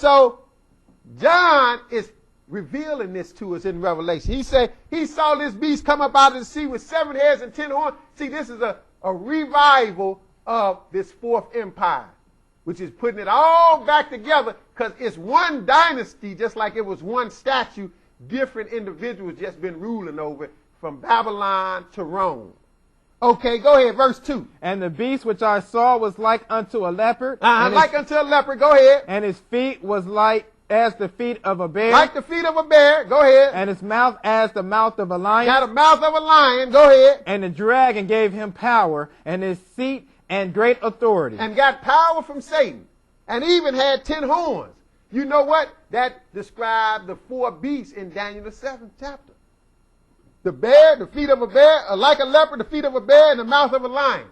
So John is revealing this to us in Revelation. He said he saw this beast come up out of the sea with 7 heads and 10 horns. See, this is a revival of this fourth empire, which is putting it all back together because it's one dynasty, just like it was one statue, different individuals just been ruling over it from Babylon to Rome. Okay, go ahead, verse 2. And the beast which I saw was like unto a leopard. Like unto a leopard, go ahead. And his feet was like as the feet of a bear. Like the feet of a bear, go ahead. And his mouth as the mouth of a lion. Got the mouth of a lion, go ahead. And the dragon gave him power and his seat and great authority. And got power from Satan. And even had 10 horns. You know what? That described the 4 beasts in Daniel the 7th chapter. The bear, the feet of a bear, like a leopard, the feet of a bear, and the mouth of a lion.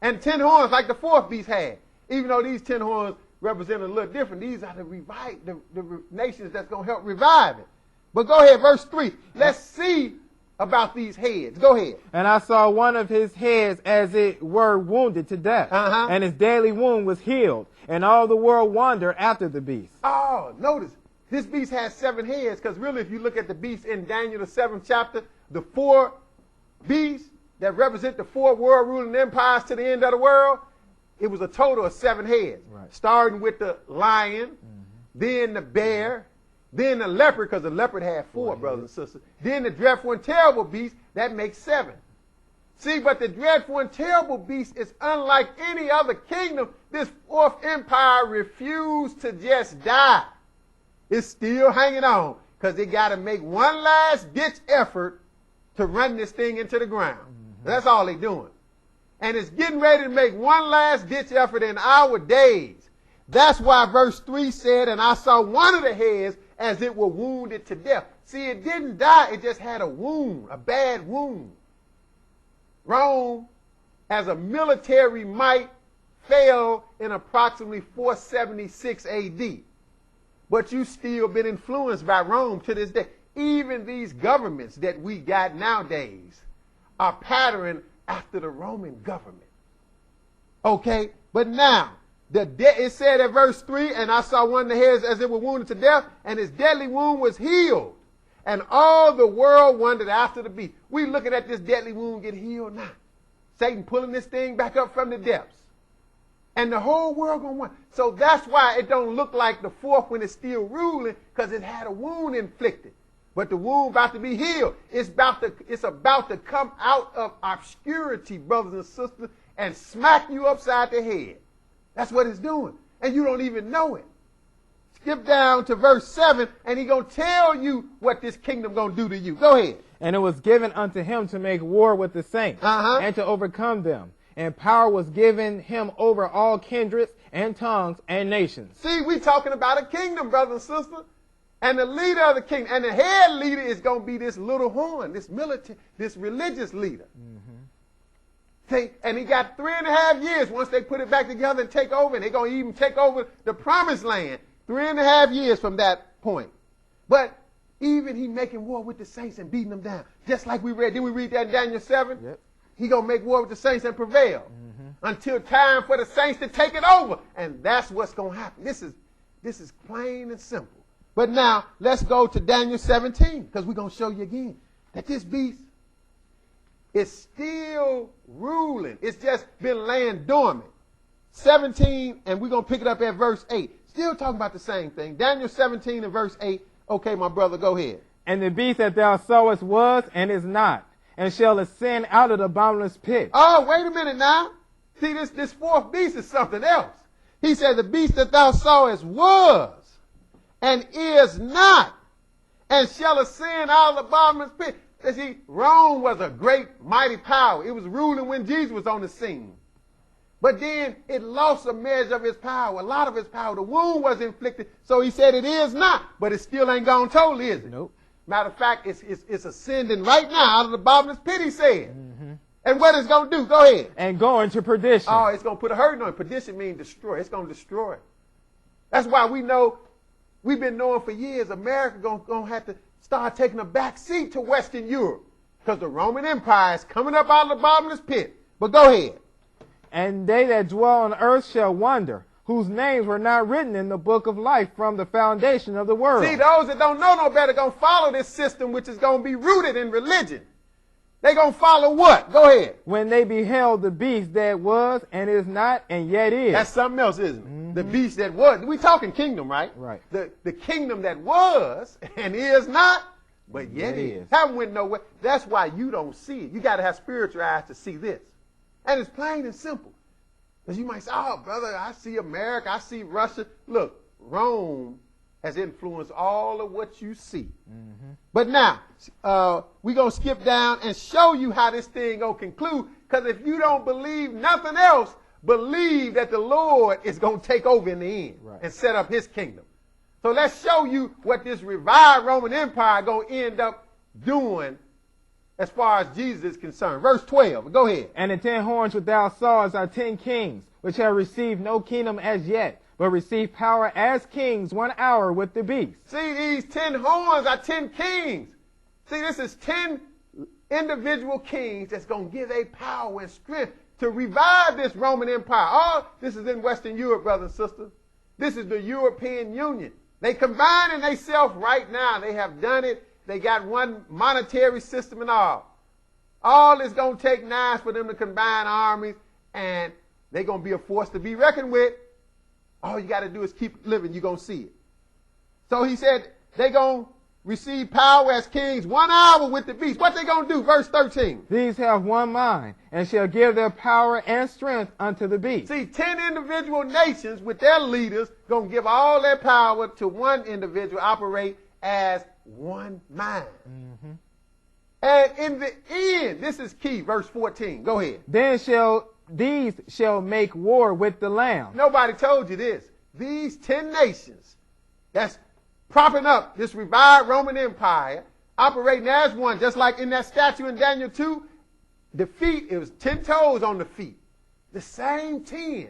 And 10 horns like the 4th beast had. Even though these 10 horns represent a little different, these are the nations that's going to help revive it. But go ahead, verse 3. Let's see about these heads. Go ahead. And I saw one of his heads as it were wounded to death. And his deadly wound was healed. And all the world wondered after the beast. Oh, notice, this beast has 7 heads, because really if you look at the beast in Daniel the 7th chapter, the 4 beasts that represent the 4 world ruling empires to the end of the world, it was a total of 7 heads. Right. Starting with the lion, then the bear, then the leopard, because the leopard had 4, brothers and sisters. Then the dreadful and terrible beast, that makes 7. See, but the dreadful and terrible beast is unlike any other kingdom. This 4th empire refused to just die. It's still hanging on, because they got to make one last ditch effort to run this thing into the ground. That's all they're doing. And it's getting ready to make one last ditch effort in our days. That's why verse 3 said, and I saw one of the heads as it were wounded to death. See, it didn't die. It just had a wound, a bad wound. Rome, as a military might, fell in approximately 476 AD. But you still been influenced by Rome to this day. Even these governments that we got nowadays are patterned after the Roman government. Okay? But now, it said at verse 3, and I saw one of the heads as it were wounded to death, and his deadly wound was healed. And all the world wondered after the beast. We looking at this deadly wound get healed now. Satan pulling this thing back up from the depths. And the whole world going to wonder. So that's why it don't look like the 4th when it's still ruling, because it had a wound inflicted. But the wound about to be healed. It's about to come out of obscurity, brothers and sisters, and smack you upside the head. That's what it's doing. And you don't even know it. Skip down to verse 7, and he's going to tell you what this kingdom going to do to you. Go ahead. And it was given unto him to make war with the saints, and to overcome them. And power was given him over all kindreds and tongues and nations. See, we talking about a kingdom, brothers and sisters. And the leader of the kingdom, and the head leader is going to be this little horn, this military, this religious leader. See, and he got 3.5 years once they put it back together and take over, and they're going to even take over the promised land. 3.5 years from that point. But even he making war with the saints and beating them down. Just like we read. Didn't we read that in Daniel 7? Yep. He going to make war with the saints and prevail. Until time for the saints to take it over. And that's what's going to happen. This is plain and simple. But now, let's go to Daniel 17. Because we're going to show you again that this beast is still ruling. It's just been laying dormant. 17, and we're going to pick it up at verse 8. Still talking about the same thing. Daniel 17 and verse 8. Okay, my brother, go ahead. And the beast that thou sawest was and is not, and shall ascend out of the bottomless pit. Oh, wait a minute now. See, this 4th beast is something else. He said the beast that thou sawest was and is not, and shall ascend out of the bottomless pit. See, Rome was a great, mighty power. It was ruling when Jesus was on the scene. But then it lost a measure of its power, a lot of its power. The wound was inflicted, so he said it is not, but it still ain't gone totally, is it? Nope. Matter of fact, it's ascending right now out of the bottomless pit, he said. And what it's going to do? Go ahead. And going to perdition. Oh, it's going to put a hurting on it. Perdition means destroy. It's going to destroy. That's why we've been knowing for years, America going to have to start taking a back seat to Western Europe, because the Roman Empire is coming up out of the bottomless pit. But go ahead. And they that dwell on earth shall wonder, whose names were not written in the book of life from the foundation of the world. See, those that don't know no better going to follow this system, which is going to be rooted in religion. They're going to follow what? Go ahead. When they beheld the beast that was and is not and yet is. That's something else, isn't it? Mm-hmm. The beast that was. We talking kingdom, right? Right. The kingdom that was and is not, but yet is. Haven't went nowhere. That's why you don't see it. You got to have spiritual eyes to see this. And it's plain and simple. Because you might say, oh, brother, I see America, I see Russia. Look, Rome has influenced all of what you see. Mm-hmm. But now, we're going to skip down and show you how this thing going to conclude. Because if you don't believe nothing else, believe that the Lord is going to take over in the end and set up his kingdom. So let's show you what this revived Roman Empire going to end up doing as far as Jesus is concerned. Verse 12. Go ahead. And the 10 horns which thou sawest are 10 kings, which have received no kingdom as yet, but receive power as kings 1 hour with the beast. See, these 10 horns are 10 kings. See, this is 10 individual kings that's going to give a power and strength to revive this Roman Empire. Oh, this is in Western Europe, brothers and sisters. This is the European Union. They combine in themselves right now. They have done it. They got one monetary system and all. All is going to take 9 for them to combine armies, and they're going to be a force to be reckoned with. All you got to do is keep living. You're going to see it. So he said they're going to receive power as kings 1 hour with the beast. What they going to do? Verse 13. These have one mind, and shall give their power and strength unto the beast. See, 10 individual nations with their leaders going to give all their power to one individual, operate as one mind. Mm-hmm. And in the end, this is key, verse 14. Go ahead. Then these shall make war with the Lamb. Nobody told you this. These 10 nations that's propping up this revived Roman Empire, operating as one, just like in that statue in Daniel 2, the feet, it was 10 toes on the feet. The same 10.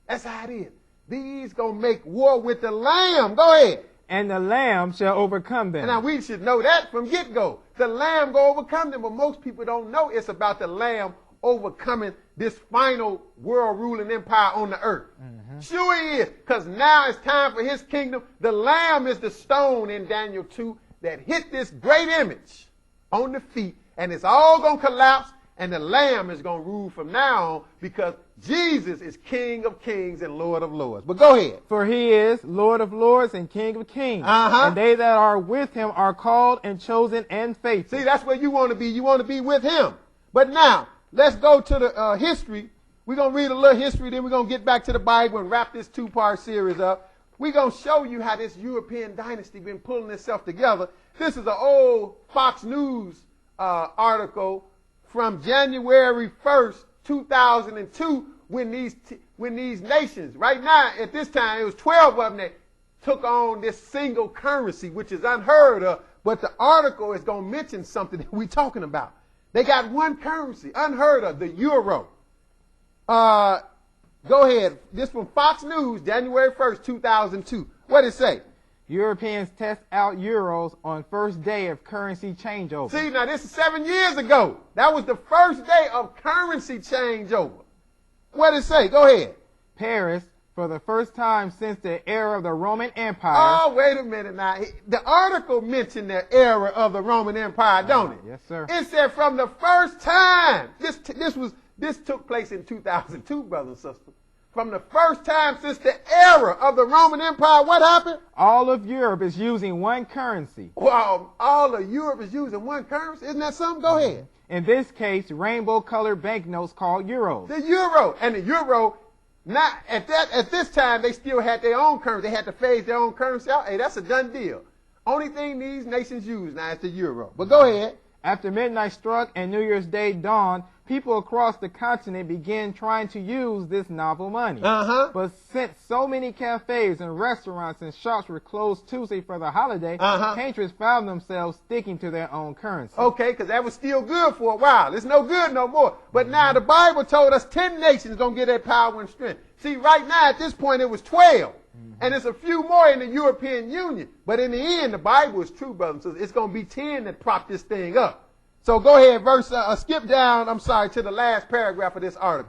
That's how it is. These going to make war with the Lamb. Go ahead. And the Lamb shall overcome them. And now we should know that from get-go. The Lamb go overcome them, but most people don't know it's about the Lamb overcoming this final world ruling empire on the earth. Mm-hmm. Sure he is, because now it's time for his kingdom. The Lamb is the stone in Daniel 2 that hit this great image on the feet, and it's all going to collapse, and the Lamb is going to rule from now on because Jesus is King of kings and Lord of lords. But go ahead. For he is Lord of lords and King of kings. And they that are with him are called and chosen and faithful. See, that's where you want to be. You want to be with him. But now, let's go to the history. We're going to read a little history, then we're going to get back to the Bible and wrap this 2-part series up. We're going to show you how this European dynasty been pulling itself together. This is an old Fox News article from January 1st, 2002, when these nations, right now, at this time, it was 12 of them that took on this single currency, which is unheard of, but the article is going to mention something that we're talking about. They got one currency, unheard of, the euro. Go ahead. This from Fox News, January 1st, 2002. What did it say? Europeans test out euros on first day of currency changeover. See, now this is 7 years ago. That was the first day of currency changeover. What did it say? Go ahead. Paris, for the first time since the era of the Roman Empire. Oh, wait a minute now. The article mentioned the era of the Roman Empire, don't it? Yes, sir. It said from the first time. This took place in 2002, brothers and sisters. From the first time since the era of the Roman Empire, what happened? All of Europe is using one currency. Well, all of Europe is using one currency? Isn't that something? Go ahead. In this case, rainbow-colored banknotes called euros. The euro. And the euro, not at this time, they still had their own currency. They had to phase their own currency out. Hey, that's a done deal. Only thing these nations use now is the euro. But go ahead. After midnight struck and New Year's Day dawned, people across the continent began trying to use this novel money. But since so many cafes and restaurants and shops were closed Tuesday for the holiday, patrons found themselves sticking to their own currency. Okay, because that was still good for a while. It's no good no more. But now the Bible told us 10 nations going to get their power and strength. See, right now at this point it was 12. And there's a few more in the European Union. But in the end, the Bible is true, brothers and sisters. It's going to be 10 that prop this thing up. So go ahead, skip down, to the last paragraph of this article.